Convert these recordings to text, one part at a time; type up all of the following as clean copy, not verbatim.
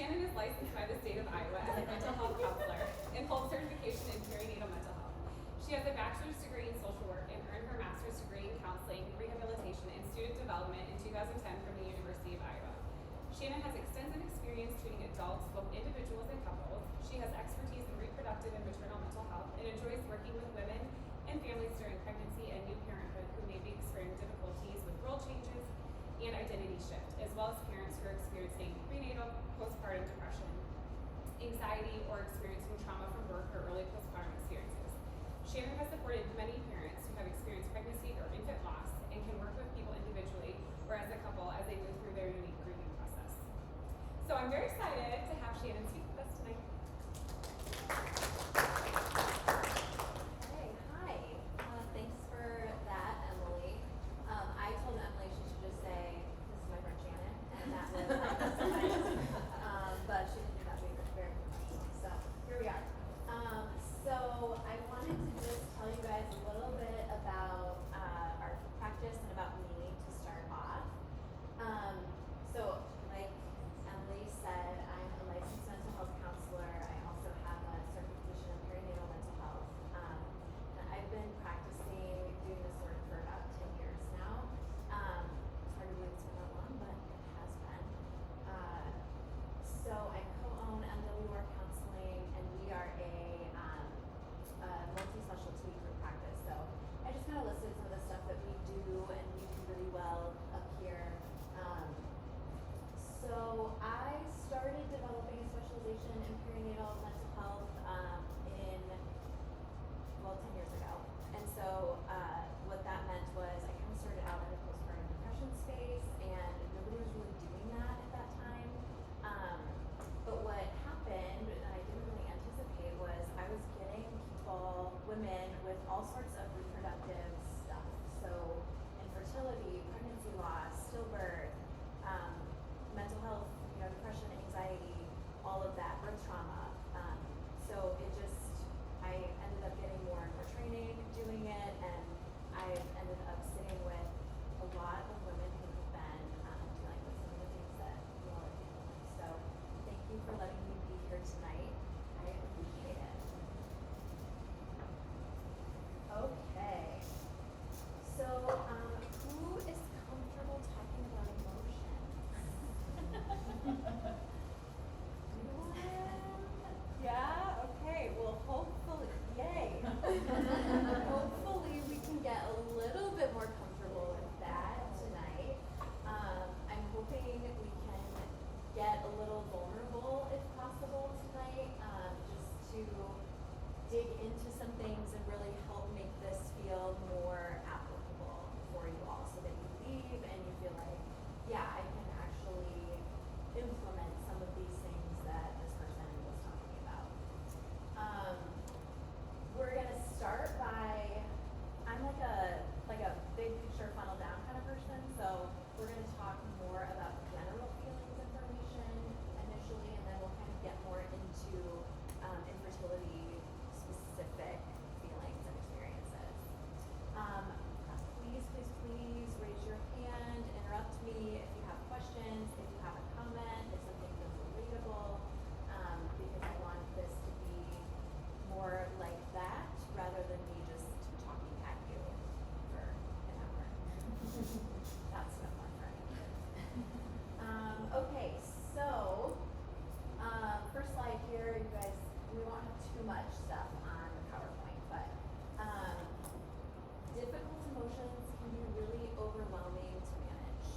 Shannon is licensed by the state of Iowa as a mental health counselor and holds certification in perinatal mental health. She has a bachelor's degree in social work and earned her master's degree in counseling, rehabilitation, and student development in 2010 from the University of Iowa. Shannon has extensive experience treating adults, both individuals and couples. She has expertise in reproductive and maternal mental health and enjoys working with women and families during pregnancy and new parenthood who may be experiencing difficulties with role changes and identity shift, as well as parents who are experiencing prenatal, postpartum depression, anxiety, or experiencing trauma from birth or early postpartum experiences. Shannon has supported many parents who have experienced pregnancy or infant loss and can work with people individually or as a couple as they move through their unique grieving process. So I'm very excited to have Shannon speak with us tonight. Hey, hi. Thanks for that, Emily. I told Emily she should just say, "This is my friend Shannon," and that was but she didn't do that. We were very professional. So here we are. So I wanted to just tell you guys a little bit about our practice and about me to start off. So like Emily said, I'm a licensed mental health counselor. I also have a certification in perinatal mental health. And I've been practicing doing this work for about 10 years now. It's hard to believe it's been that long, but it has been. So I co-own MWR Counseling, and we are a multi-specialty group practice. So I just kind of listed some of the stuff that we do and we do really well up here. So I started developing a specialization in perinatal mental health 10 years ago. And so what that meant was I kind of started out in the postpartum depression space, and nobody was really doing that at that time. But what happened, and I didn't really anticipate, was I was getting people, women, with all sorts of reproductive stuff. So infertility, pregnancy loss, stillbirth, mental health, depression, anxiety, all of that, birth trauma. So I ended up getting more and more training doing it, and I ended up sitting with a lot of women who have been dealing with some of the things that you all are dealing with. So thank you for letting me be here tonight. I appreciate it. Okay. So who is comfortable talking about emotions? Anyone? Yeah? Okay. Well, hopefully, yay. Hopefully we can get a little bit more comfortable with that tonight. I'm hoping we can get a little vulnerable if possible tonight, just to dig into some things and really help make this feel more applicable for you all, so that you leave and you feel like, yeah, I can actually implement some of these things that this person was talking about. We're gonna start by, I'm like a big picture funnel down kind of person, so we're gonna talk more about general feelings information initially, and then we'll kind of get more into infertility specific feelings and experiences. Please raise your hand, interrupt me if you have questions, if you have a comment, if something feels relatable, because I want this to be more like that rather than me just talking at you for an hour. That's no fun for anyone. Okay, so first slide here, you guys, we won't have too much stuff on the PowerPoint, but difficult emotions can be really overwhelming to manage.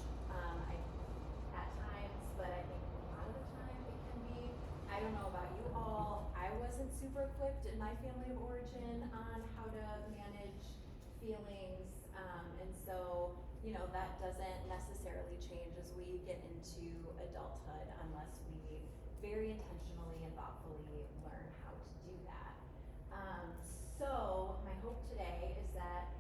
At times, but I think a lot of the time it can be. I don't know about you all. I wasn't super equipped in my family of origin on how to manage feelings, and so that doesn't necessarily change as we get into adulthood unless we very intentionally and thoughtfully learn how to do that. So my hope today is that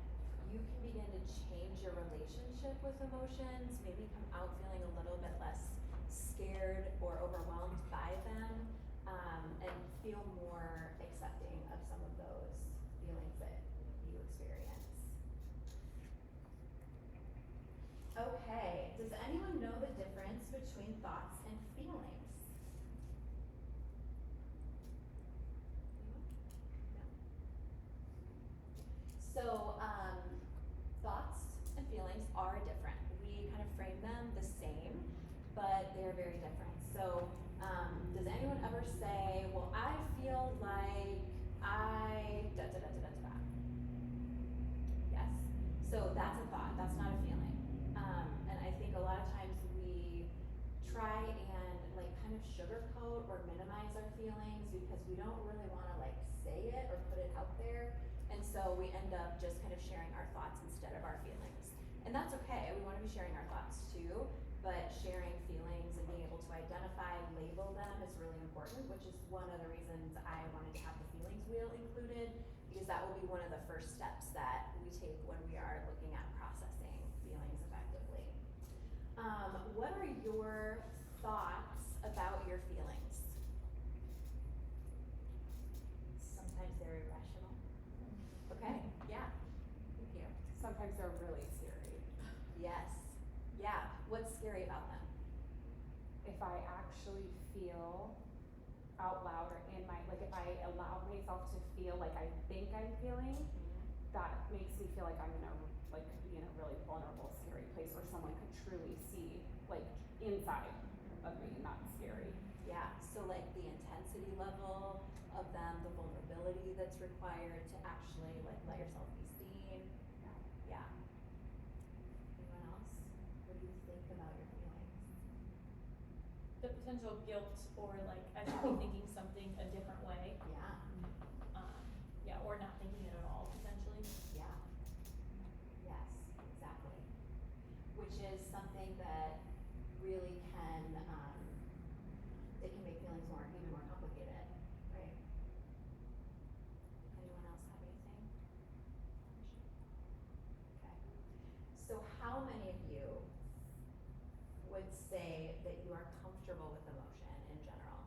you can begin to change your relationship with emotions, maybe come out feeling a little bit less scared or overwhelmed by them, and feel more accepting of some of those feelings that you experience. Okay, does anyone know the difference between thoughts and feelings? So, does anyone ever say, well, I feel like I da da da da da da? Yes. So that's a thought, that's not a feeling. And I think a lot of times we try and like kind of sugarcoat or minimize our feelings because we don't really wanna like say it or put it out there. And so we end up just kind of sharing our thoughts instead of our feelings. And that's okay, we wanna be sharing our thoughts too, but sharing feelings and being able to identify, label them is really important, which is one of the reasons I wanted to have the feelings wheel included, because that will be one of the first steps that we take when we are looking at processing feelings effectively. What are your thoughts about your feelings? Sometimes they're irrational. Okay, yeah, thank you. Sometimes they're really scary. Yes, yeah, what's scary about them? If I actually feel out loud or in my, like if I allow myself to feel like I think I'm feeling, that makes me feel like I'm in a, like could be in a really vulnerable, scary place where someone could truly see like inside of me, not scary. Yeah, so like the intensity level of them, the vulnerability that's required to actually like let yourself be seen. Yeah. Anyone else? What do you think about your feelings? The potential guilt or like I should be thinking something a different way. Yeah. Yeah, or not thinking it at all potentially. Yeah. Yes, exactly. Which is something that really can, it can make feelings even more complicated, right? Anyone else have anything? Okay. So how many of you would say that you are comfortable with emotion in general?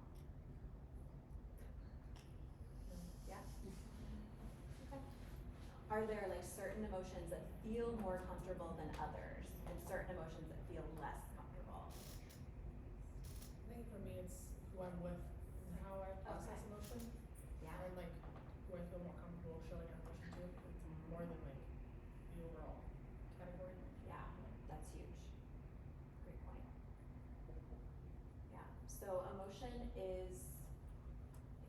Yeah? Okay. Are there like certain emotions that feel more comfortable than others and certain emotions that feel less comfortable? I think for me it's who I'm with and how I process emotion. Yeah. And like who I feel more comfortable showing emotion to. It's more than like the overall category. Yeah, that's huge. Great point. Yeah, so emotion it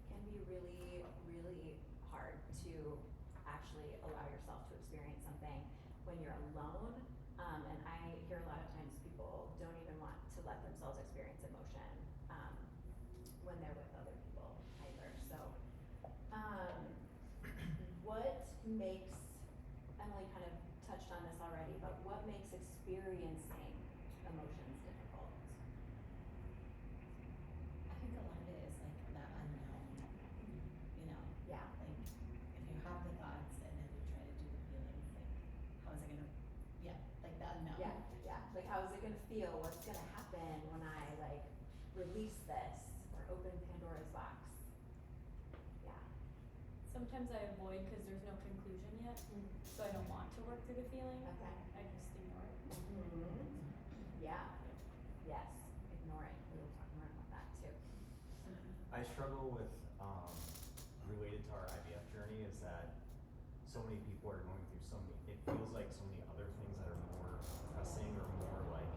can be really, really hard to actually allow yourself to experience something when you're alone. And I hear a lot of times people don't even want to let themselves experience emotion when they're with other people either. So, what makes, Emily kind of touched on this already, but what makes experiencing emotions difficult? I think a lot of it is like that unknown, you know? Yeah. Like, if you have the thoughts and then you try to do the feelings, like, how is it gonna, like the unknown. Yeah, yeah, like how is it gonna feel? What's gonna happen when I like release this or open Pandora's box? Yeah. Sometimes I avoid because there's no conclusion yet, so I don't want to work through the feeling. Okay. I just ignore it. Yeah, yes, ignoring, we will talk more about that too. I struggle with, related to our IVF journey is that so many people are going through so many, it feels like so many other things that are more pressing or more like,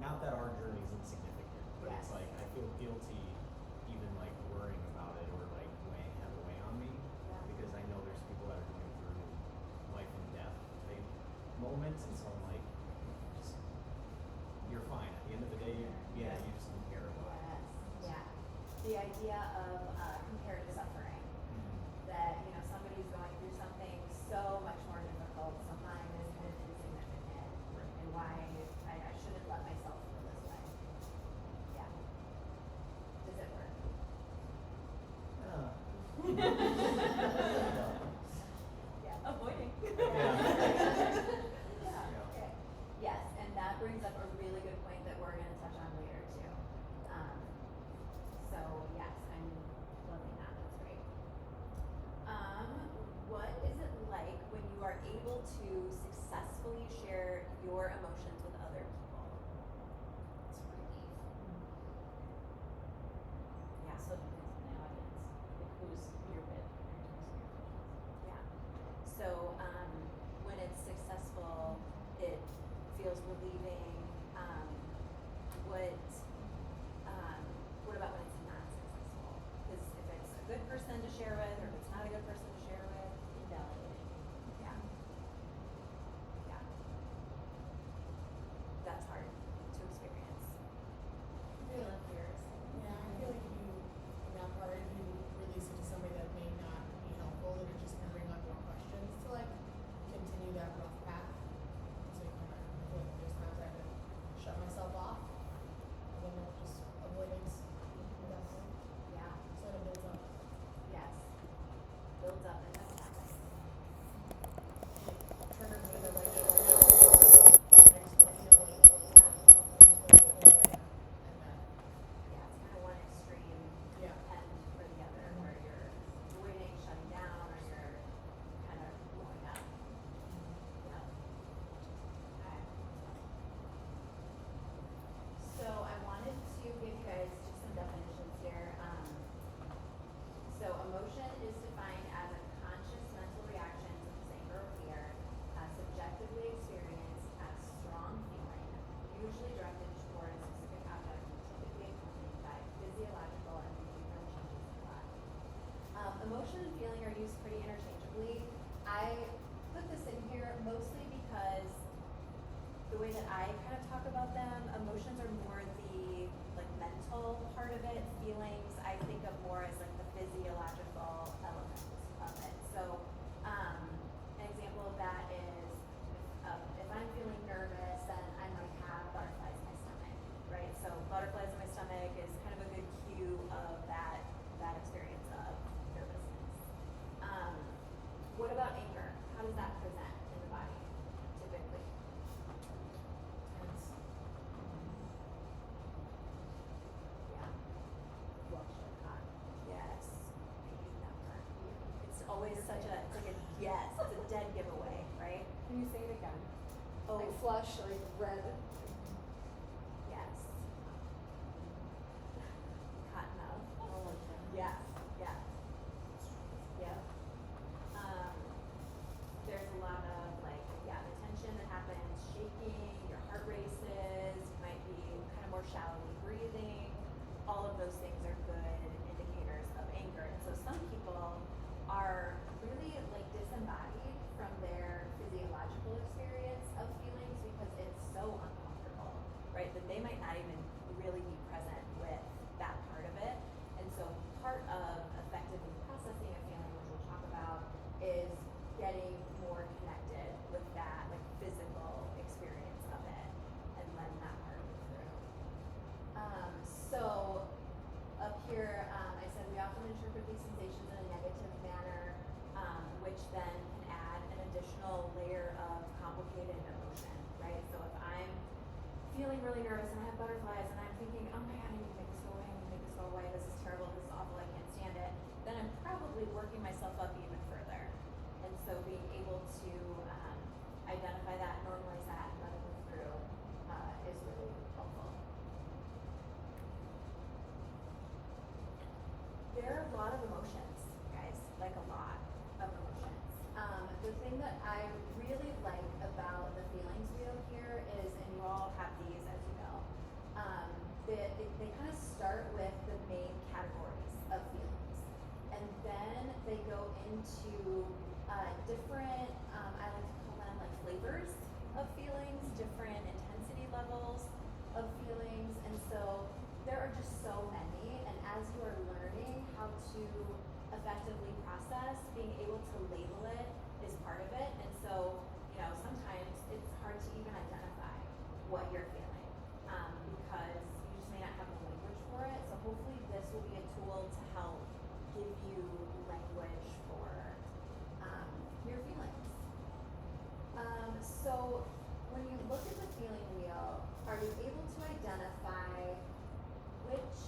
not that our journey is insignificant, but it's Yes. like, I feel guilty even like worrying about it or like have it weigh on me. Yeah. Because I know there's people that are going through life and death type moments, and so I'm like, just, you're fine. At the end of the day, you just don't care about it. Yes, yeah, the idea of comparative suffering, that, you know, somebody's going through something so much more difficult, so mine is kind of insignificant, and why I shouldn't let myself feel this way. Yeah. Does it work? Yeah. Avoiding. Yeah, okay. Yes, and that brings up a really good point that we're gonna touch on later too. So yes, I'm loving that, that's great. What is it like when you are able to successfully share your emotions with other people? It's relief. Yeah. So it depends on the audience, like who's you're with in terms of your feelings. Yeah. So, when it's successful, it feels relieving. What share with or if it's not a good person to share with, invalidating. Yeah. Yeah. That's hard to experience. I love yours. Yeah, I feel like if you, in that part, if you release it to somebody that may not be helpful, then it's just gonna bring up more questions to like continue that rough path. So you kind of, I feel like there's times I had to shut myself off, and then it just avoidance at that point. Yeah. So it builds up. Yes. Builds up and then happens. It triggered me to like shut down. I just like, you know, like, Yeah. I just like get away, and then, Yeah, it's kind of one extreme yeah. end or the other where you're avoiding shutting down or you're kind of blowing up. Yeah. Okay. So I wanted to give you guys just some definitions here. So emotion is defined as a conscious mental reaction to anger or fear, subjectively experienced as strong feeling, usually directed toward a specific object and typically accompanied by physiological and behavioral changes in the body. Emotion and feeling are used pretty interchangeably. I put this in here mostly because the way that I kind of talk about them, emotions are more the like mental part of it. Feelings I think of more as like the physiological element of it. So an example of that is if I'm feeling nervous, then I might have butterflies in my stomach, right? So butterflies in my stomach is kind of a good cue of that experience of nervousness. What about anger? How does that present in the body typically? Tense. Yeah. Bloodshot hot. Yes. I hate that part. It's always such a, it's like a, yes, it's a dead giveaway, right? Can you say it again? Oh, Like flush, like red. yes. Cotton mouth. Yes, yeah. Yep. There's a lot of like, yeah, the tension that happens, shaking, your heart races, you might be kind of more shallowly breathing. All of those things are good indicators of anger. And so some people are really like disembodied from their physiological experience of feelings because it's so uncomfortable, right? That they might not even really be present with that part of it. And so part of effectively processing a feeling, which we'll talk about, is getting more connected with that like physical experience of it and letting that part move through. So up here, I said we often interpret these sensations in a negative manner, which then can add an additional layer of complicated emotion, right? So if I'm feeling really nervous and I have butterflies and I'm thinking, oh my god, I need to make this go away, I need to make this go away, this is terrible, this is awful, I can't stand it, then I'm probably working myself up even further. And so being able to identify that, normalize that, and let it move through is really helpful. There are a lot of emotions, guys, like a lot of emotions. The thing that I really like about the feelings wheel here is, and you all have these as you know, they kind of start with the main categories of feelings. And then they go into different, I like to call them like flavors of feelings, different intensity levels of feelings. And so there are just so many. And as you are learning how to effectively process, being able to label it is part of it. And so, you know, sometimes it's hard to even identify what you're feeling because you just may not have the language for it. So hopefully this will be a tool to help give you language for your feelings. So when you look at the feeling wheel, are you able to identify which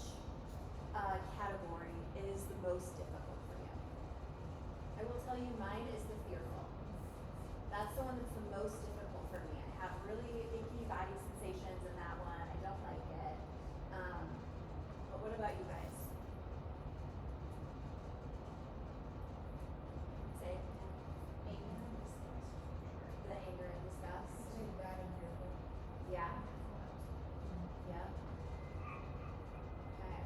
category is the most difficult for you? I will tell you mine is the fearful. That's the one that's the most difficult for me. I have really icky body sensations in that one. I don't like it. But what about you guys? Say it. Anger and disgust, for The anger and disgust. I think bad and fearful. Yeah. sure. Yep. Okay.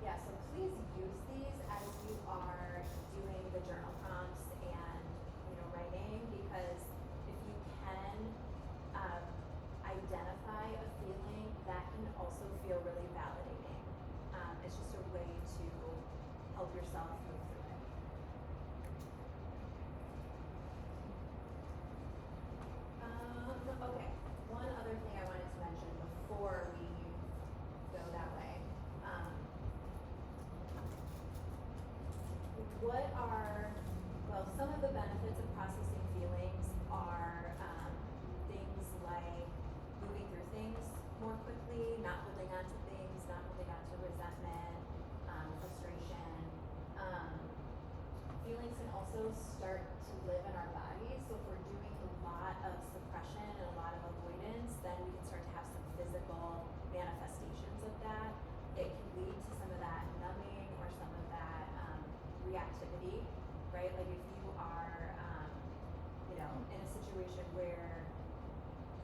Yeah, so please use these as you are doing the journal prompts and, writing, because if you can identify a feeling, that can also feel really validating. It's just a way to help yourself move through it. Okay, one other thing I wanted to mention before we go that way. Some of the benefits of processing feelings are things like moving through things more quickly, not holding on to things, not holding on to resentment, frustration. Feelings can also start to live in our bodies. So if we're doing a lot of suppression and a lot of avoidance, then we can start to have some physical manifestations of that. It can lead to some of that numbing or some of that reactivity, right? Like if you are, in a situation where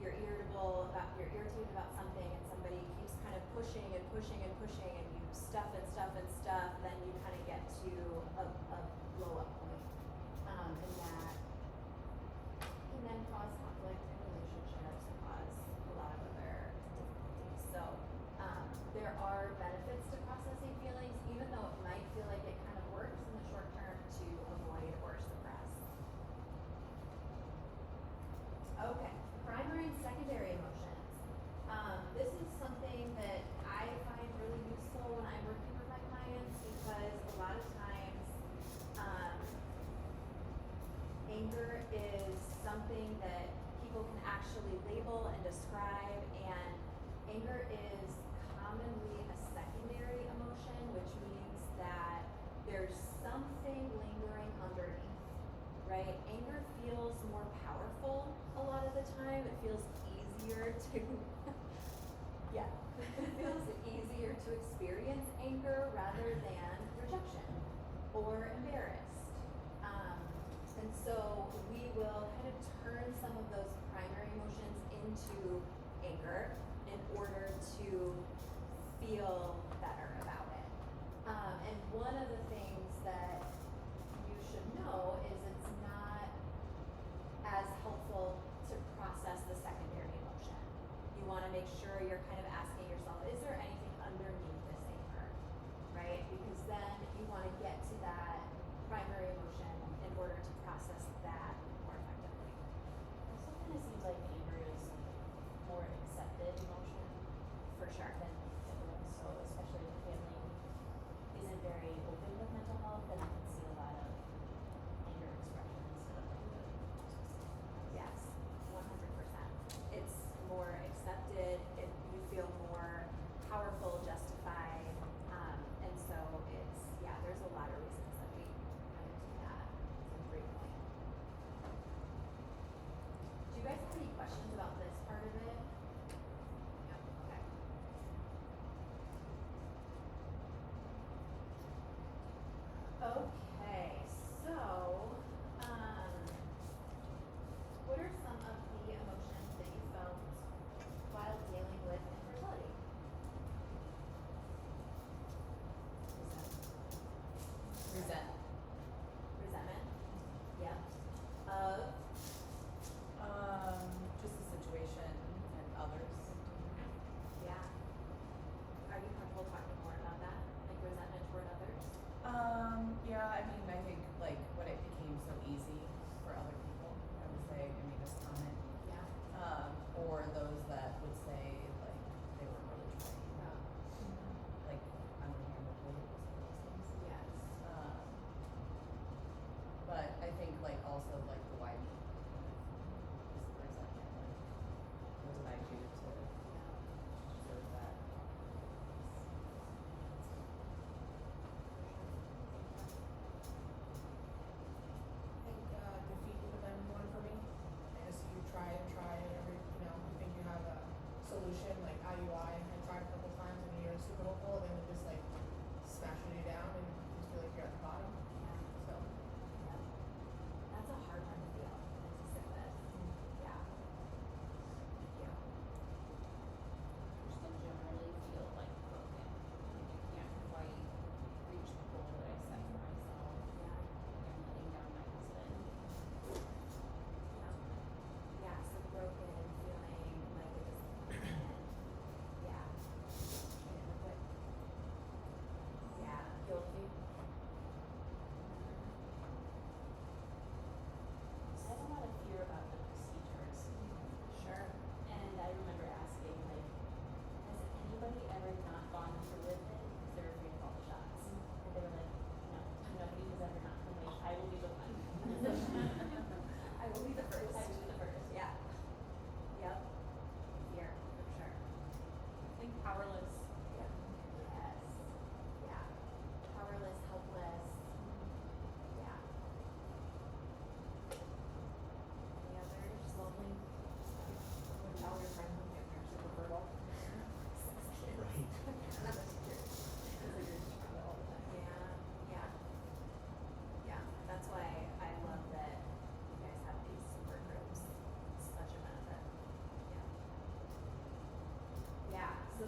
you're irritated about something and somebody keeps kind of pushing and pushing and pushing and you stuff and stuff and stuff, then you kind of get to a blow up point. And that can then cause conflict in relationships and cause a lot of other difficulties. So there are benefits to processing feelings, even though it might feel like it kind of works in the short term to avoid or suppress. Okay, primary and secondary emotions. This is something that I find really useful when I'm working with my clients, because a lot of times anger is something that people can actually label and describe, and anger is commonly a secondary emotion, which means that there's something lingering underneath, right? Anger feels more powerful a lot of the time. It feels easier to, it feels easier to experience anger rather than rejection or embarrassed. And so we will kind of turn some of those primary emotions into anger in order to feel better about it. And one of the things that you should know is it's not as helpful to process the secondary emotion. You want to make sure you're kind of asking yourself, is there anything underneath this anger, right? Because then you want to get to that primary emotion in order to process that more effectively. Also kind of seems like anger is more accepted emotion. For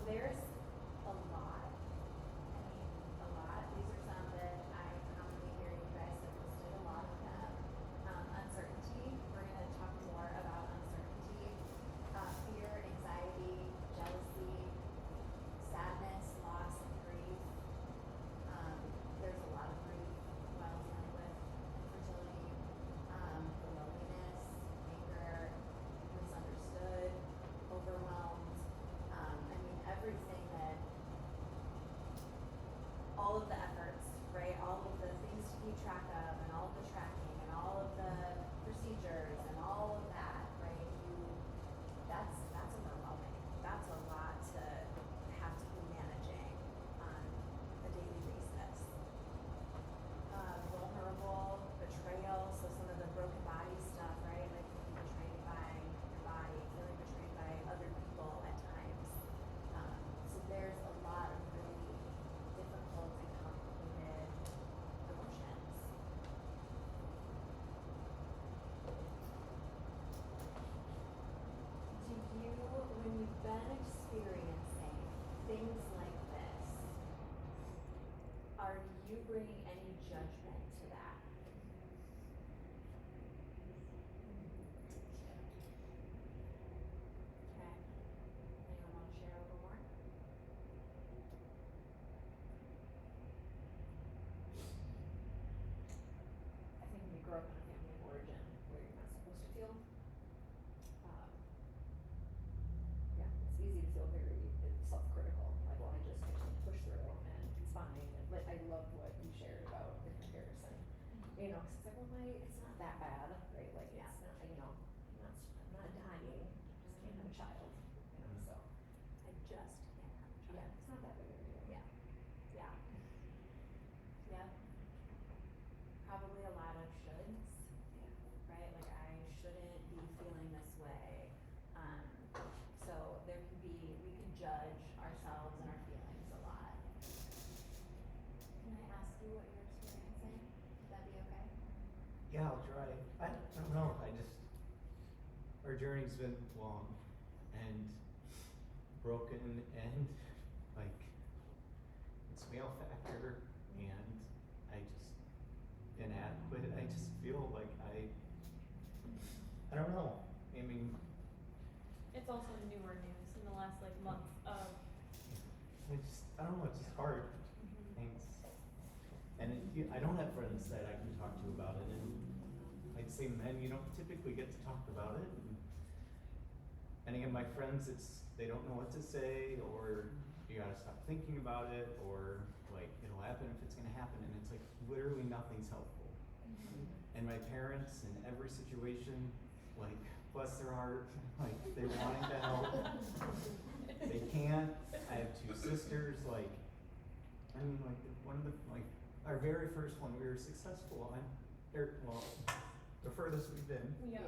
there's a lot. I mean, a lot. These are some that I commonly hear you guys have listed, a lot of them. Uncertainty, we're gonna talk more about uncertainty. Fear, anxiety, jealousy, sadness, loss, and grief. There's a lot of grief while dealing with infertility. The loneliness, anger, misunderstood, overwhelmed. I mean, everything that, all of the efforts, right? All of the things to keep track of, and all of the tracking, and all of the procedures, and all of that, right? That's overwhelming. That's a lot to have to be managing on a daily basis. Vulnerable, betrayal, so some of the broken body stuff, right? Like feeling betrayed by your body, feeling betrayed by other people at times. So there's a lot of really difficult and complicated emotions. Do you, when you've been experiencing things like this, are you bringing any judgment to that? Okay. Anyone want to share a little more? I think when you grow up in a family of origin where you're not supposed to feel, yeah, it's easy to feel very self-critical, like, well, I just need to push through and it's fine. And like, I loved what you shared about the comparison, you know, 'cause it's like, well, it's not that bad, right? Like, Yeah. it's not, you know, I'm not dying, just can't have a child, you know, so, I just can't have a child. yeah, it's not that big of a deal. Yeah. Yeah. Yeah. Probably a lot of shoulds, right? Like I shouldn't be feeling this way. So there can be, we can judge ourselves and our feelings a lot. Can I ask you what you're experiencing? Would that be okay? Yeah, I'll try. I don't know. Our journey's been long and broken and like it's male factor and I just inadequate. I just feel like I don't know. I mean, It's also newer news in the last like month of. I don't know, it's just hard. Thanks. And I don't have friends that I can talk to about it, and I'd say men, you don't typically get to talk about it. And again, my friends, they don't know what to say, or you gotta stop thinking about it, or like, it'll happen if it's gonna happen, and it's like, literally nothing's helpful. And my parents, in every situation, like, bless their heart, like, they're wanting to help. They can't. I have two sisters, like, I mean, like, one of the, like, our very first one, we were successful on, well, the furthest we've been. Yeah.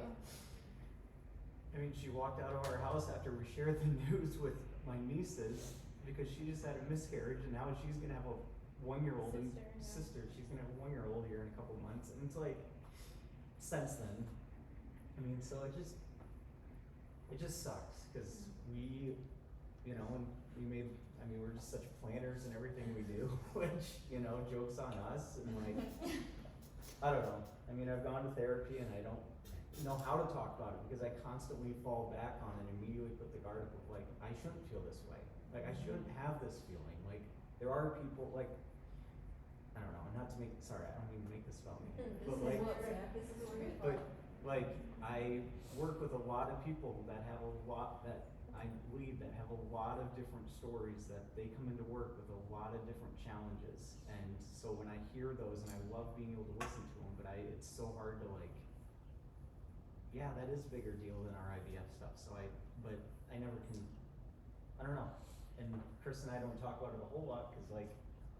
I mean, she walked out of our house after we shared the news with my nieces, because she just had a miscarriage, and now she's gonna have a one-year-old Sister, yeah. she's gonna have a one-year-old here in a couple months, and it's like, since then, I mean, so it just sucks, cause we, you know, and we're just such planners in everything we do, which, you know, joke's on us, and like, I don't know, I mean, I've gone to therapy and I don't know how to talk about it, because I constantly fall back on and immediately put the guard up of like, I shouldn't feel this way, like, I shouldn't have this feeling, like, there are people, like, I don't know, not to make, sorry, I don't mean to make this about me, but like, This is what we're but, like, I work with a lot of people that have a lot, that I lead, that have a lot of different stories, that they come into work with a lot of different challenges, and so when I hear those, and I love being able to listen to them, but it's so hard to like, yeah, that is a bigger deal than our IVF stuff, but I never can, I don't know, and Chris and I don't talk about it a whole lot, cause like,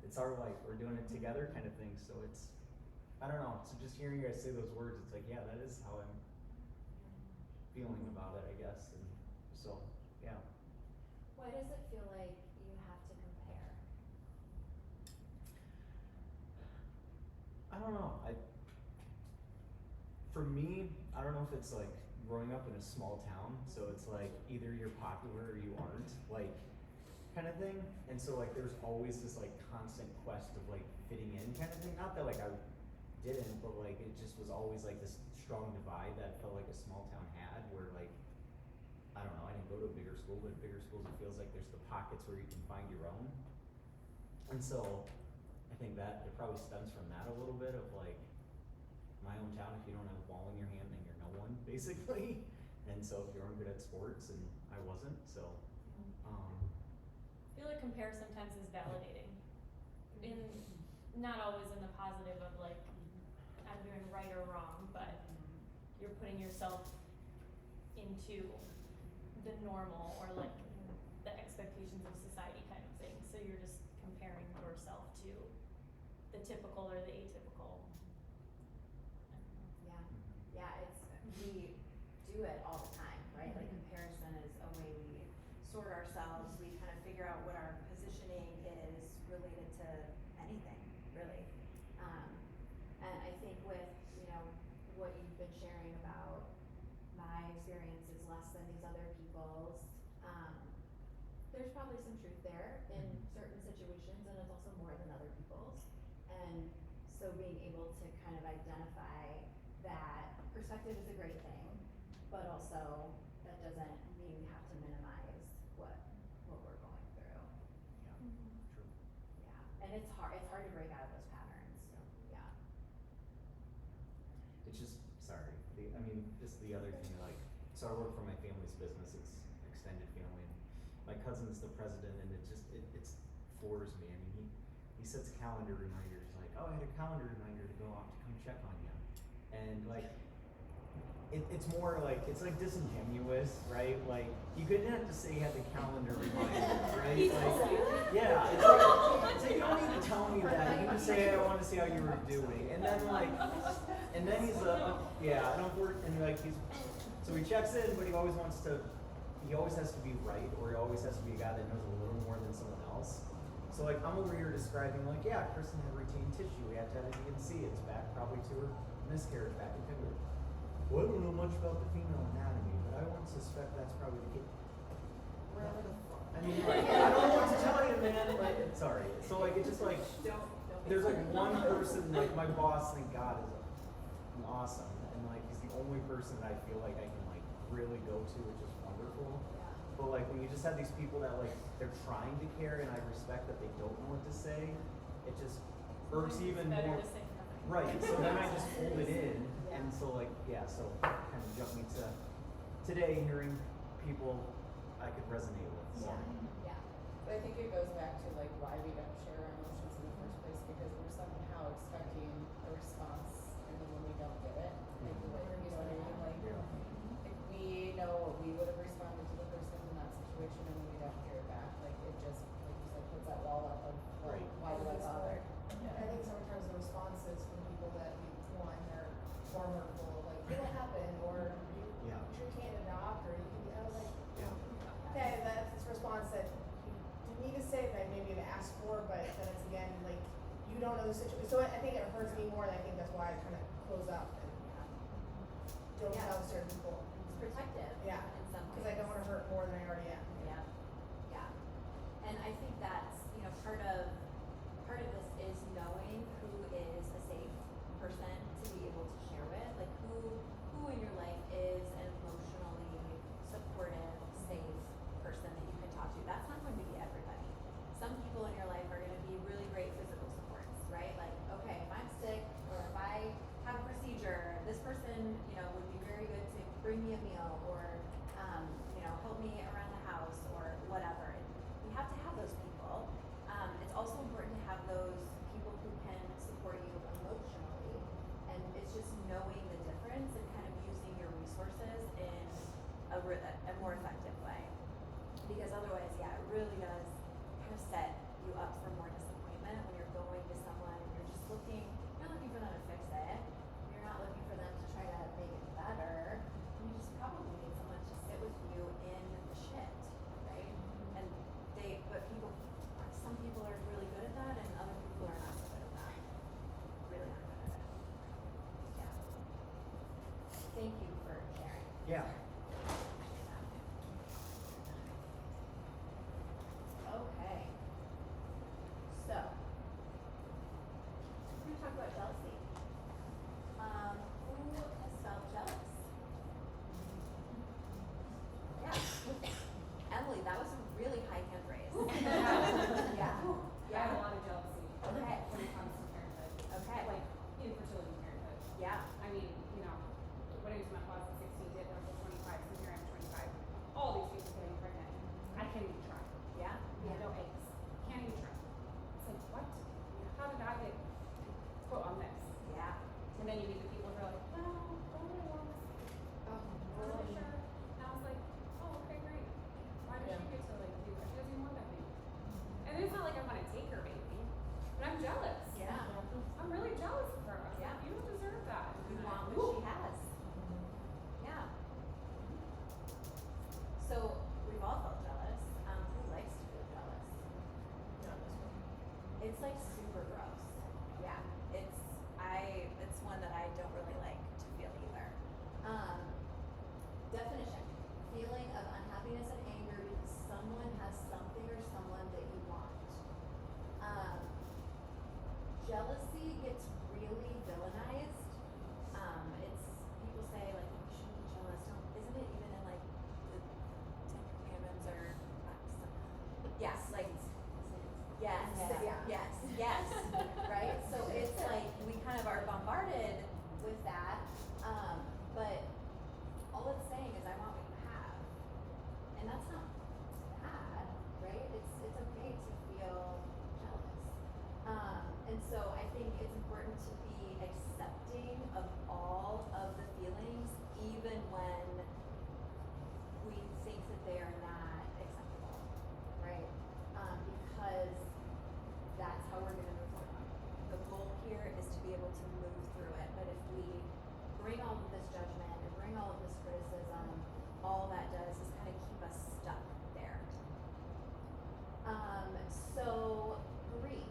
it's our life, we're doing it together kind of thing, so it's, I don't know, so just hearing you guys say those words, it's like, yeah, that is how I'm feeling about it, I guess, and so, yeah. Why does it feel like you have to compare? I don't know, for me, I don't know if it's like growing up in a small town, so it's like either you're popular or you aren't, like, kind of thing. And so like there's always this like constant quest of like fitting in kind of thing. Not that like I didn't, but like it just was always like this strong divide that felt like a small town had, where like, I don't know, I didn't go to a bigger school, but at bigger schools it feels like there's the pockets where you can find your own. And so I think that it probably stems from that a little bit of like, my hometown, if you don't have a ball in your hand, then you're no one, basically. And so if you aren't good at sports, and I wasn't, so, I feel like compare sometimes is validating. Not always in the positive of like, I'm doing right or wrong, but you're putting yourself into the normal or like the expectations of society kind of thing. So you're just comparing yourself to the typical or the atypical. Yeah, we do it all the time, right? Like comparison is a way we sort ourselves, we kind of figure out what our positioning is related to anything, really. And I think with, you know, what you've been sharing about my experience is less than these other people's, there's probably some truth there in certain situations, and it's also more than other people's. And so being able to kind of identify that perspective is a great thing, but also that doesn't mean we have to minimize what we're going through. true. Yeah, and it's hard to break out of those patterns. Yeah. It's just, sorry, just the other thing, like, so I work for my family's business, it's extended family, and my cousin's the president, and it floors me. I mean, he sets calendar reminders, like, oh, I had a calendar reminder to go out to come check on you. And like, it's more like, it's like disingenuous, right? Like, you couldn't have to say you had the calendar reminder, right? Like, yeah, it's like, you don't need to tell me that. You can just say, hey, I want to see how you were doing. And then like, he's yeah, I don't work, and like so he checks in, but he always has to be right, or he always has to be a guy that knows a little more than someone else. So like, I'm over here describing like, yeah, Kristen had retained tissue, we had to have a D&C, it's back probably to her miscarriage back in February. Well, I don't know much about the female anatomy, but I won't suspect that's probably the case. Where the fuck? I mean, like, I don't know what to tell you, man. Like, sorry. So like, it's just like, there's like one person, like my boss, thank God, is awesome, and like he's the only person that I feel like I can like really go to, which is wonderful. But like when you just have these people that like they're trying to care, and I respect that they don't know what to say, it just irks even Better more. to say nothing. Right. So then I just hold it in, and so like so kind of jumped me to today hearing people I could resonate with. So. Yeah. But I think it goes back to like why we don't share our emotions in the first place, because we're somehow expecting a response, and then when we don't get it, like the way, you know what I mean? Like, if we know what we would have responded to the person in that situation, and then we don't hear it back, like it just, like you said, puts that wall up of, well, Right. why do I bother? I think sometimes the responses from people that we want are more hurtful, like, what happened, or you sure can't adopt, or you can, I was like, okay, that's this response that you need to say that maybe to ask for, but then it's again, like, you don't know the situation, so I think it hurts me more, and I think that's why I kind of close up and don't tell certain people. It's protective. Yeah, In some ways. because I don't want to hurt more than I already am. Yeah. And I think that's, you know, part of this is knowing who is a safe person to be able to share with, like who in your life is an emotionally supportive, safe person that you can talk to. That's not going to be everybody. Some people in your life are going to be really great physical supports, right? Like, okay, if I'm sick or if I have a procedure, this person, you know, would be very good to bring me a meal or, you know, help me around the house jealous. Yeah. I'm really jealous of her. I was Yeah. like, you don't deserve that. We And want I'm what like, she has. Yeah. So we've all felt jealous. Who likes to feel jealous? Not this one. It's like super gross. Yeah. It's one that I don't really like to feel either. Definition. Feeling of unhappiness and anger because someone has something or someone that you want. Jealousy gets really villainized. It's people say like you shouldn't be jealous. Don't, isn't it even in like the Ten Commandments or yes, like yes, yes, right? So it's like we kind of are bombarded with that. But all it's saying is I want what you have. And that's not bad, right? It's okay to feel jealous. And so I think it's important to be accepting of all of the feelings, even when we think that they are not acceptable, right? Because that's how we're gonna move through them. The goal here is to be able to move through it, but if we bring all of this judgment and bring all of this criticism, all that does is kind of keep us stuck there. So grief.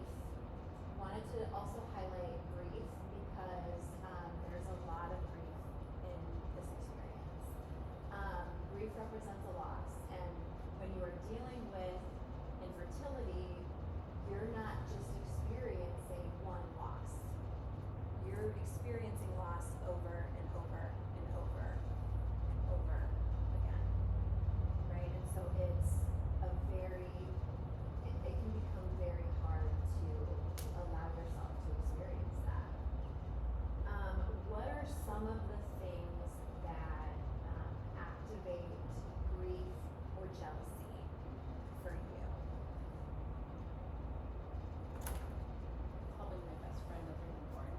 Wanted to also highlight grief because there's a lot of grief in this experience. Grief represents a loss, and when you are dealing with infertility, you're not just experiencing one loss. You're experiencing loss over and over and over and over again, right? And so it's a very, it can become very hard to allow yourself to experience that. What are some of the things that activate grief or jealousy for you? Probably my best friend of being born.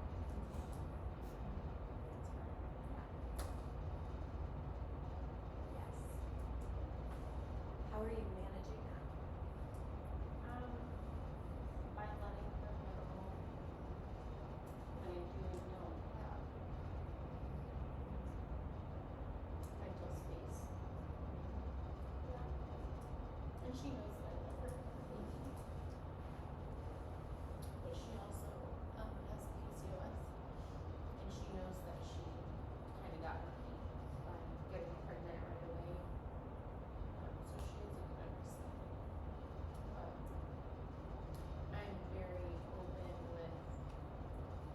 Yes. How are you managing that? By letting her know when I do know that mental space. And she knows that I love her. But she also has PCOS. And she knows that she kind of got lucky by getting pregnant right away. So she is a good understanding. But I'm very open with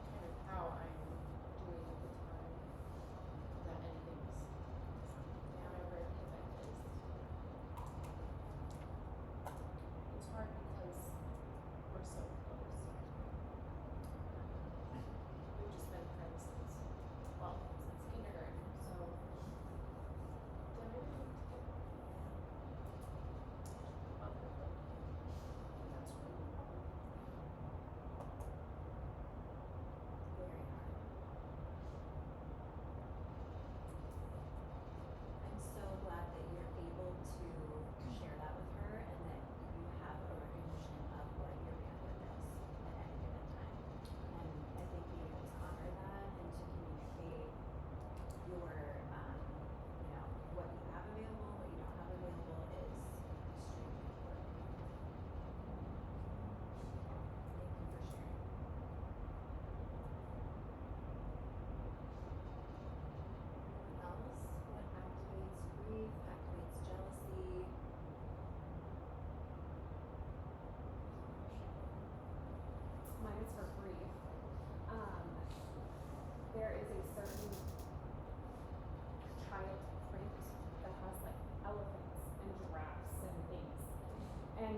kind of how I'm doing at the time that anything's whatever the event is. It's hard because we're so close. We've just been friends since kindergarten, so done everything together. Motherhood. And that's really hard. Very hard. I'm so glad that you're able to share that with her and that you have a recognition of what your bandwidth is at any given time. And I think being able to honor that and to communicate your, what you have available, what you don't have available is extremely important. Thank you for sharing. Else? What activates grief, activates jealousy? Mine is for grief. There is a certain child print that has like elephants and giraffes and things. And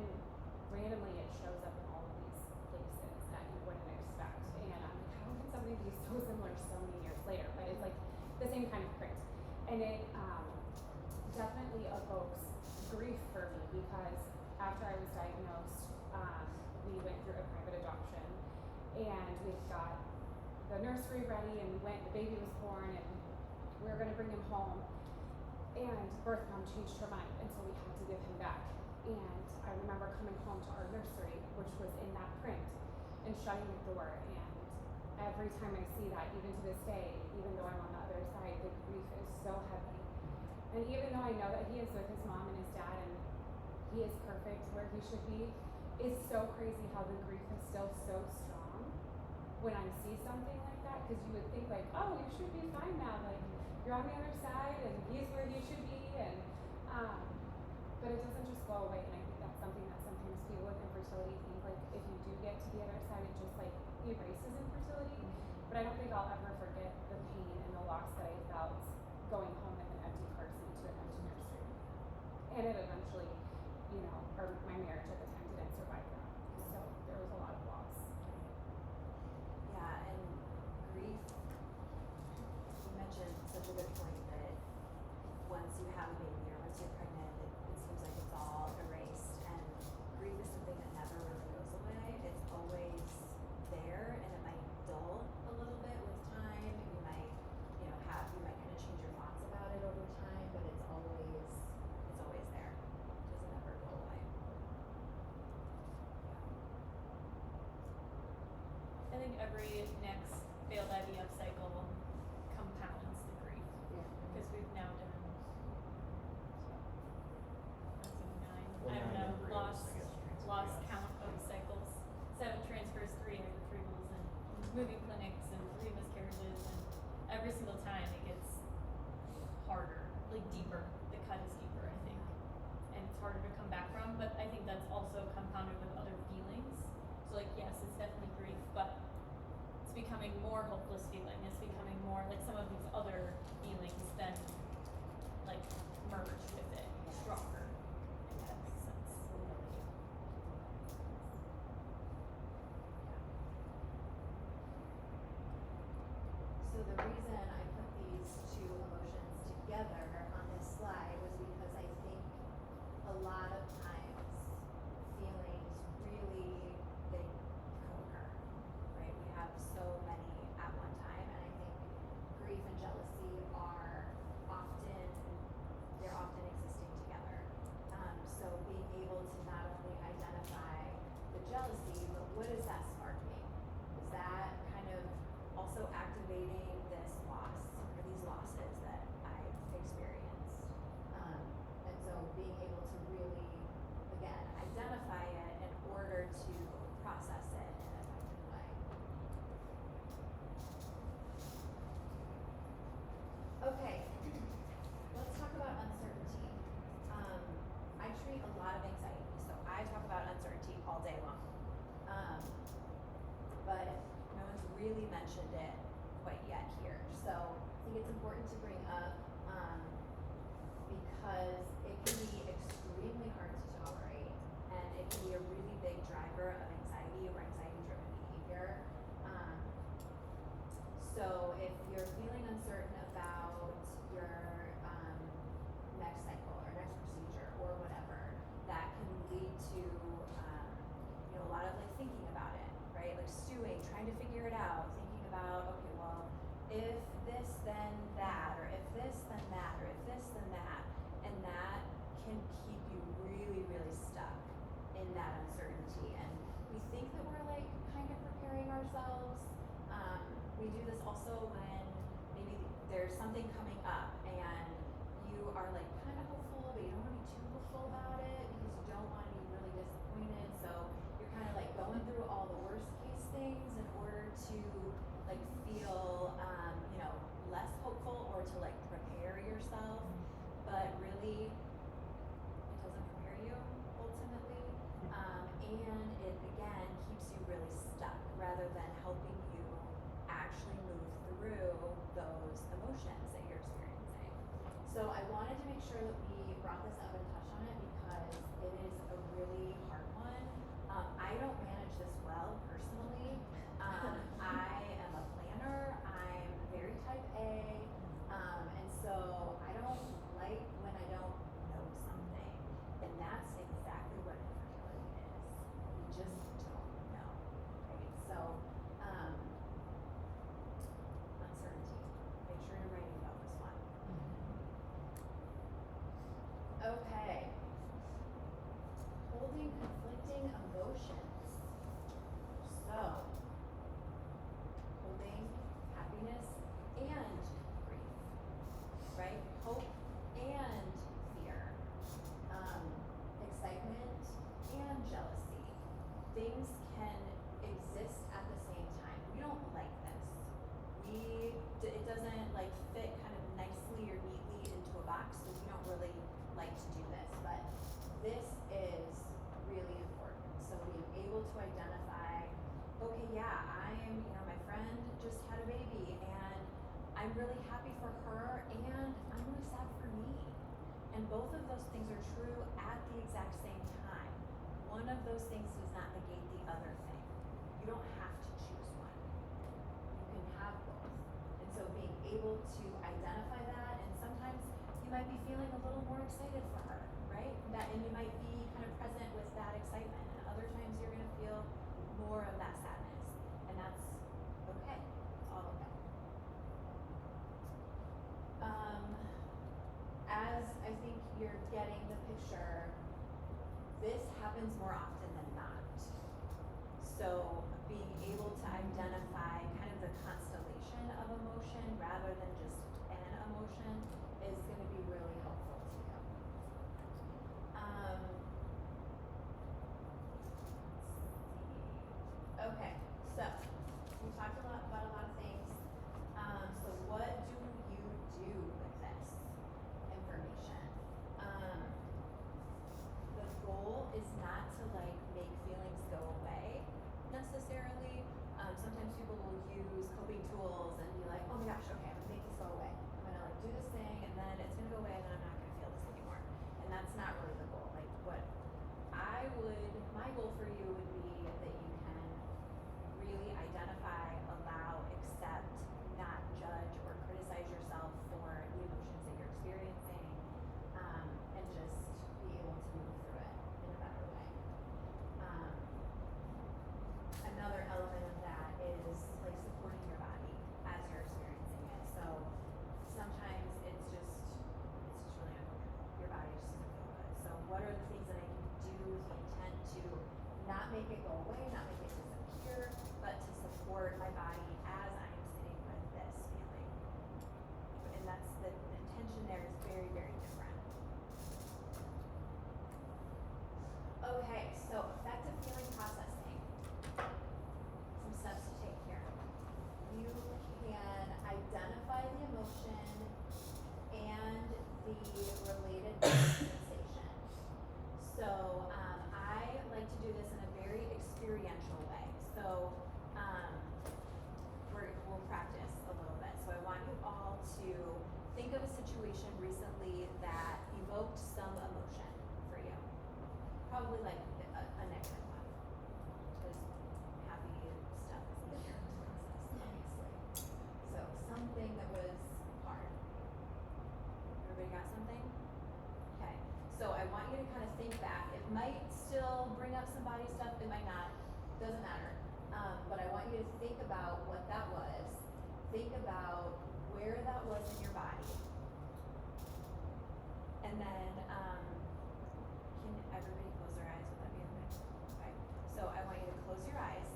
randomly it shows up in all of these places that you wouldn't expect. And I'm like, how can something be so similar so many years later? But it's like the same kind of print. And it definitely evokes grief for me because after I was diagnosed, we went through a private adoption and we got the nursery ready and the baby was born and we were gonna bring him home. And birth mom changed her mind and so we had to give him back. And I remember coming home to our nursery, which was in that print, and shutting the door. And every time I see that, even to this day, even though I'm on the other side, the grief is so heavy. And even though I know that he is with his mom and his dad and he is perfect where he should be, it's so crazy how the grief is still so strong when I see something like that, because you would think like, oh, you should be fine now, like you're on the other side and he's where he should be, and but it doesn't just go away. And I think that's something that sometimes people with infertility think, like if you do get to the other side, it just like erases infertility. But I don't think I'll ever forget the pain and the loss that I felt going home with an empty person to an empty nursery. And it eventually, you know, or my marriage at the time didn't survive that. So there was a lot of loss. Yeah, and grief, you mentioned such a good point that once you have a baby or once you're pregnant, it seems like it's all erased. And grief is something that never really goes away. It's always there, and it might dull a little bit with time. You might kind of change your thoughts about it over time, but it's always there. It doesn't ever go away. I think every next failed IVF cycle compounds the grief, because we've now done, I don't know, lost count of cycles, 7 transfers, 3 egg retrievals, and moving clinics, and 3 miscarriages, and every single time it gets harder, like deeper. The cut is deeper, I think, and it's harder to come back from. But I think that's also compounded with other feelings. So like, yes, it's definitely grief, but it's becoming more hopeless feeling. It's becoming more like some of these other feelings then like merge with it stronger. If that makes sense. So the reason I put these two emotions together on this slide was because I think a lot of times feelings really, they co-occur, right? We have so many at one time, and I think grief and jealousy are they're often existing together. So being able to not only identify the jealousy, but what is that sparking? Is that kind of also activating this loss or these losses that I've experienced? And so being able to really, again, identify it in order to process it in an effective way. Okay, let's talk about uncertainty. I treat a lot of anxiety, so I talk about uncertainty all day long. But no one's really mentioned it quite yet here. So I think it's important to bring up because it can be extremely hard to tolerate, and it can be a really big driver of anxiety or anxiety-driven behavior. So if you're feeling uncertain about your next cycle or next procedure or whatever, that can lead to a lot of like thinking about it, right? Like stewing, trying to figure it out, thinking about, okay, well, if this then that, or if this then that, or if this then that, and that can keep you really, really stuck in that uncertainty. And we think that we're like kind of preparing ourselves. We do this also when maybe there's something coming up and you are like kind of hopeful, but you don't want to be too hopeful about it because you don't want to be really disappointed. So you're kind of like going through all the worst case things in order to like feel less hopeful or to like prepare yourself, but really it doesn't prepare you ultimately, and it again keeps you really stuck rather than helping you actually move through those emotions that you're experiencing. So I wanted to make sure that we brought this up and touched on it because it is a really hard one. I don't manage this well personally. I am a planner. I'm very type A, and so I don't like when I don't know something, and that's exactly what infertility is. We just don't know, right? So uncertainty. Make sure you're writing about this one. Okay. Holding feelings can exist at the same time. We don't like this. It doesn't like fit kind of nicely or neatly into a box, so we don't really like to do this, but this is really important. So being able to identify, okay, yeah, my friend just had a baby and I'm really happy for her and I'm really sad for me. And both of those things are true at the exact same time. One of those things does not negate the other thing. You don't have to choose one. You can have both. And so being able to identify that, and sometimes you might be feeling a little more excited for her, right? And you might be kind of present with that excitement. And other times you're gonna feel more of that sadness. And that's okay. It's all okay. As I think you're getting the picture, this happens more often than not. So being able to identify kind of the constellation of emotion rather than just an emotion is going to be really helpful to you. Let's see. Okay, so we talked about a lot of things. So what do you do with this information? The goal is not to like make feelings go away necessarily. Sometimes people will use coping tools and be like, oh my gosh, okay, I'm gonna make this go away. I'm gonna like do this thing and then it's gonna go away and then I'm not gonna feel this anymore. And that's not really the goal. Like my goal for you would be that you can really identify, allow, accept, not judge or criticize yourself for the emotions that you're experiencing, and just be able to move through it in a better way. Another element of that is like supporting your body as you're experiencing it. So sometimes it's just really uncomfortable. Your body just doesn't feel good. So what are the things that I can do with the intent to not make it go away, not make it disappear, but to support my body as I am sitting with this feeling. And that's the intention there is very, very different. Okay, so effective feeling processing. Some steps to take here. You can identify the emotion and the related sensation. So I like to do this in a very experiential way. So we'll practice a little bit. So I want you all to think of a situation recently that evoked some emotion for you. Probably like a negative one. Because happy stuff is easier to process, obviously. So something that was hard. Everybody got something? Okay. So I want you to kind of think back. It might still bring up some body stuff, it might not. Doesn't matter. But I want you to think about what that was. Think about where that was in your body. And then, can everybody close their eyes? Would that be okay? Okay. So I want you to close your eyes,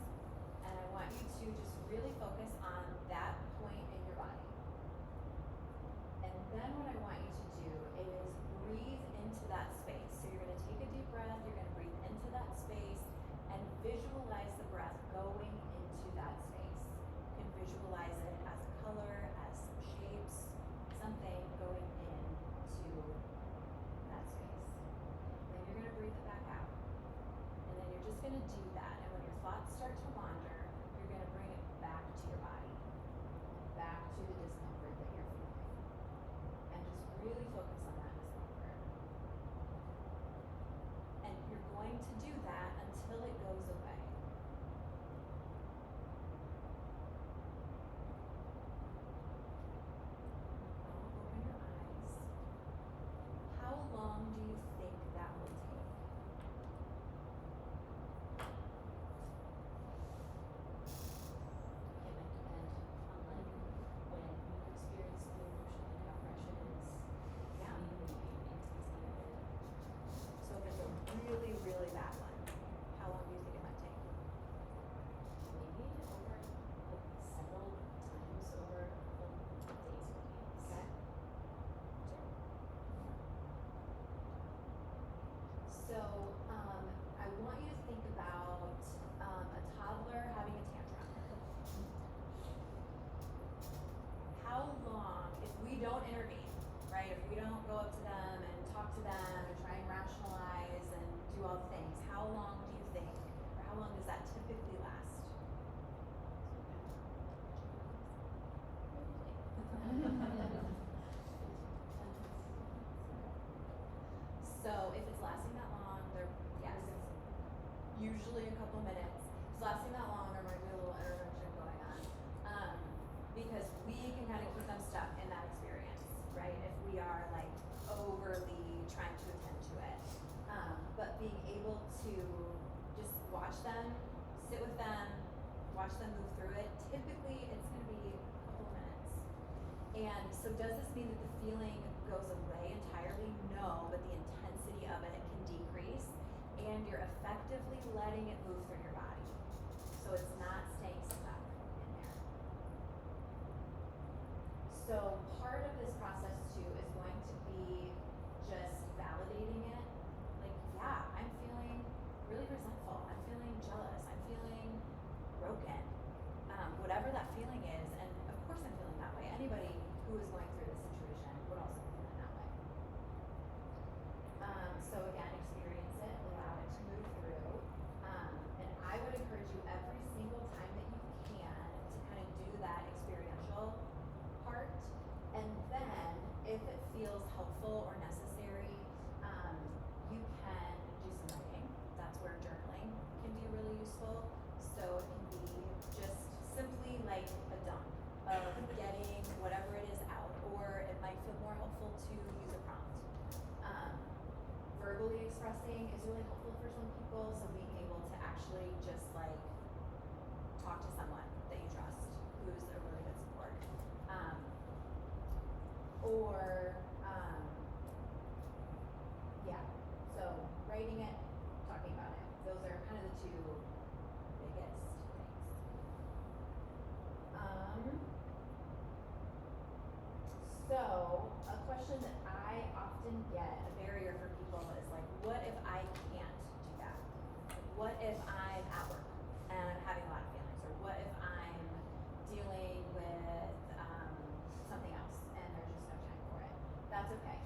and I want you to just really focus on that point in your body. And then what I want you to do is breathe into that space. So you're going to take a deep breath, you're going to breathe into that space, and visualize the breath going into that space. You can visualize it as a color, as some shapes, something going into that space. Then you're going to breathe it back out. And then you're just going to do that. And when your thoughts start to wander, you're going to bring it back to your body, back to the discomfort that you're feeling. And just really focus on that discomfort. And you're going to do that until it goes away. Open your eyes. How long do you think that will take? It might depend on like when you experience the emotion and how fresh it is. Yeah. And even the intensity of it. So if it's a really, really bad one, how long do you think it might take? Maybe over like several times over like days or weeks. Okay. So I want you to think about usually a couple minutes. If it's lasting that long, there might be a little intervention going on. Because we can kind of keep them stuck in that experience, right? If we are like overly trying to attend to it. But being able to just watch them, sit with them, watch them move through it, typically it's gonna be a couple minutes. And so does this mean that the feeling goes away entirely? No, but the intensity of it can decrease and you're effectively letting it move through your body. So it's not staying stuck in there. So part of this process too is going to be just validating it. Like, yeah, I'm feeling really resentful. I'm feeling jealous. I'm feeling broken. Whatever that feeling is, and of course I'm feeling that way. Anybody who is going through this situation would also be feeling that way. So again, experience it, allow it to move through. And I would encourage you every single time that you can to kind of do that experiential part. And then if it feels helpful or necessary, you can do some writing. That's where journaling can be really useful. So it can be just simply like a dump of getting whatever it is out, or it might feel more helpful to use a prompt. Verbally expressing is really helpful for some people, so being able to actually just like talk to someone that you trust who's a really good support. Yeah, so writing it, talking about it, those are kind of the two biggest things. So a question that I often get, a barrier for people is like, what if I can't do that? What if I'm at work and I'm having a lot of feelings? Or what if I'm dealing with something else and there's just no time for it? That's okay.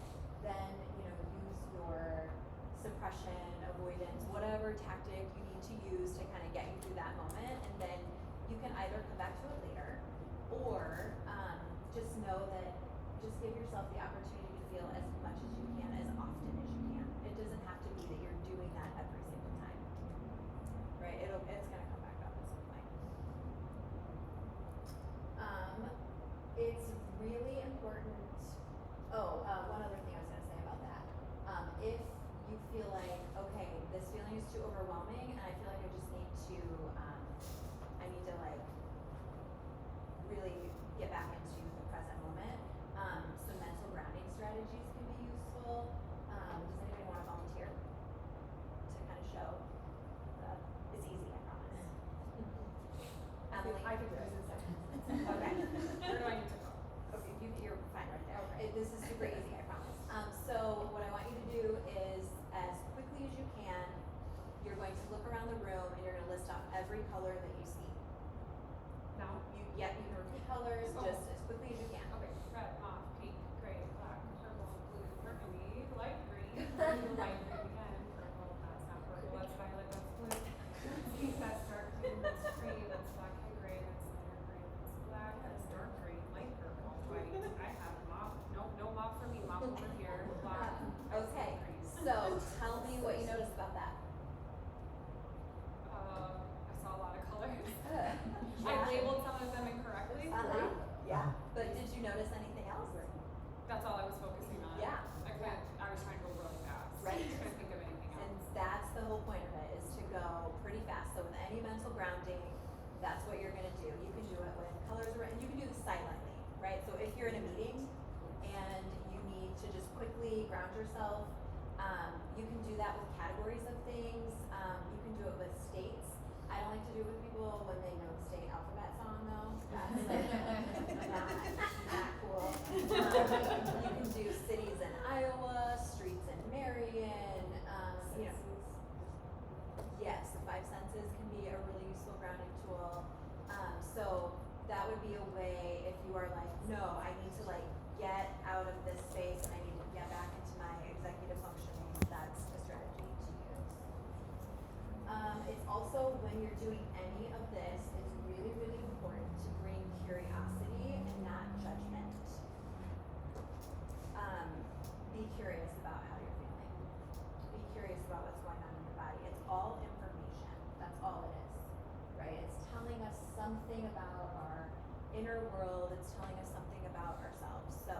Then, use your suppression, avoidance, whatever tactic you need to use to kind of get you through that moment, and then you can either come back to it later, or just know that just give yourself the opportunity to feel as much as you can, as often as you can. It doesn't have to be that you're doing that every single time, right? It's gonna come back up at some point. It's really important. One other thing I was gonna say about that. If you feel like, okay, this feeling is too overwhelming, and I feel like I just need to, like really get back into the present moment. Some mental grounding strategies can be useful. Does anybody want to volunteer to kind of show? It's easy, I promise. Emily, I can do it in seconds. Okay. Where do I need to go? Okay, you're fine right there. Okay. This is super easy, I promise. So what I want you to do is, as quickly as you can, you're going to look around the room and you're going to list off every color that you see. Now? You can repeat colors Oh. just as quickly as you can. Okay, red, mauve, pink, gray, black, purple, blue, burgundy, light green, light green again, purple, that's not purple, that's violet, that's blue, that's pink, that's dark green, that's cream, that's black and gray, that's lighter green, that's black, that's dark green, light purple, white, I have mauve, no mauve for me, mauve over here, black, Okay, green. so tell me what you noticed about that. I saw a lot of colors. I Yeah. labeled some of them incorrectly. Yeah. But did you notice anything else? That's all I was focusing on. Yeah. I was trying to go really fast. Right. I couldn't think of anything And else. that's the whole point of it, is to go pretty fast. So with any mental grounding, that's what you're gonna do. You can do it with colors, and you can do this silently, right? So if you're in a meeting and you need to just quickly ground yourself, you can do that with categories of things. You can do it with states. I don't like to do it with people when they know the state alphabet song though. That's like not cool. You can do cities in Iowa, streets in Marion, yes, the 5 senses can be a really useful grounding tool. So that would be a way if you are like, no, I need to like get out of this space and I need to get back into my executive functioning, that's a strategy to use. It's also, when you're doing any of this, it's really, really important to bring curiosity and not judgment. Be curious about how you're feeling. Be curious about what's going on in your body. It's all information. something about our inner world, it's telling us something about ourselves. So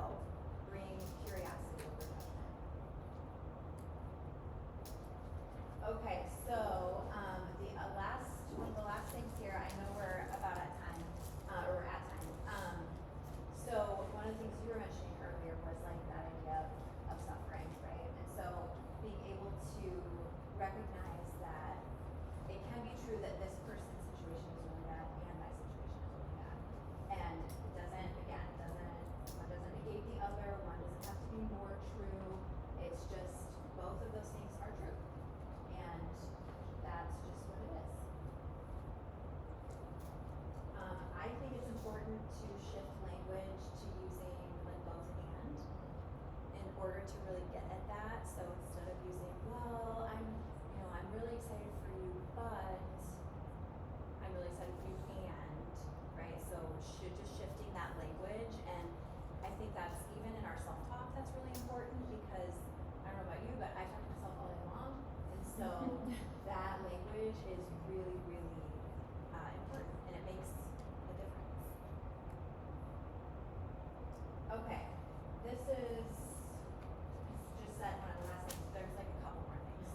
bring curiosity over judgment. Okay, so one of the last things here, I know we're about at time, or we're at time. So one of the things you were mentioning earlier was like that idea of suffering, right? And so being able to recognize that it can be true that this person's situation is really bad and my situation is really bad. And it doesn't, again, one doesn't negate the other, one doesn't have to be more true. It's just both of those things are true. And that's just what it is. I think it's important to shift language to using like both and in order to really get at that. So instead of using, well, I'm really excited for you, but I'm really excited for you and, right? So just shifting that language, and I think that's even in our self-talk, that's really important because I don't know about you, but I talk to myself all day long, and so that language is really, really important, and it makes a difference. Okay, this is just that one of the last things. There's like a couple more things.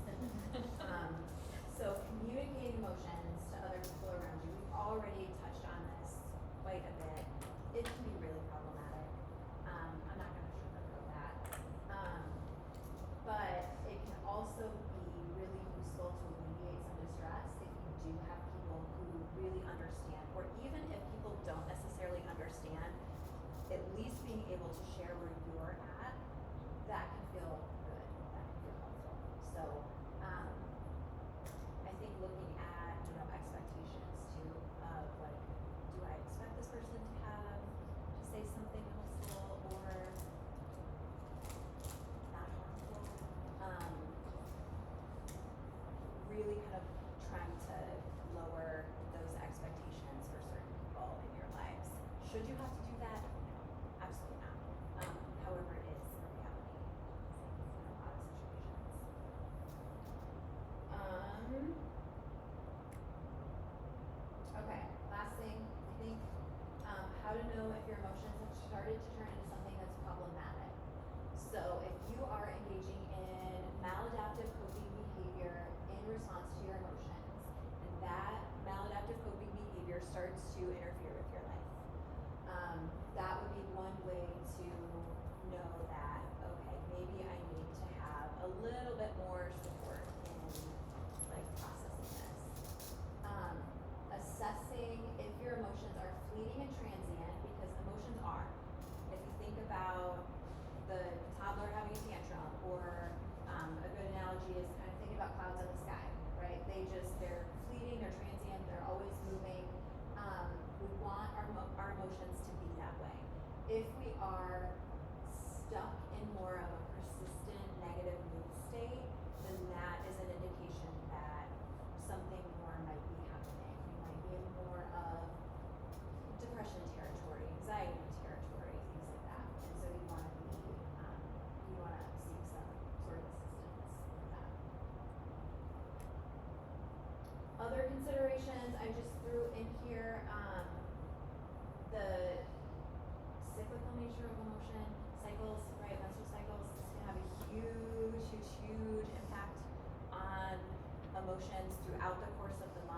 So communicating emotions to other people around you. We've already touched on this quite a bit. It can be really problematic. I'm not going to sugarcoat that. But it can also be really useful to alleviate some distress if you do have people who really understand, or even if people don't necessarily understand, at least being able to share where you're at, that can feel good, that can feel helpful. So I think looking at, expectations too, of like, do I expect this person to say something helpful or not harmful? Really kind of trying to lower those expectations for certain people in your lives. Should you have to do that? No, absolutely not. However, it is a reality in a lot of situations. Okay, last thing, I think, how to know if your emotions have started to turn into something that's problematic. So if you are engaging in maladaptive coping behavior in response to your emotions, and that maladaptive coping behavior starts to interfere with your life, that would be one way to know that, okay, maybe I need to have a little bit more support in like processing this. Assessing if your emotions are fleeting and transient, because emotions are. If you think about the toddler having a tantrum, or a good analogy is kind of thinking about clouds in the sky, right? They're fleeting, they're transient, they're always moving. We want our emotions to be that way. If we are stuck in more of a persistent negative mood state, then that is an indication that something more might be happening. We might be in more of depression territory, anxiety territory, things like that. And so you want to seek some sort of assistance with that. Other considerations I just threw in here, the cyclical nature of emotion, cycles, right, menstrual cycles, this can have a huge impact on emotions throughout the course of the month.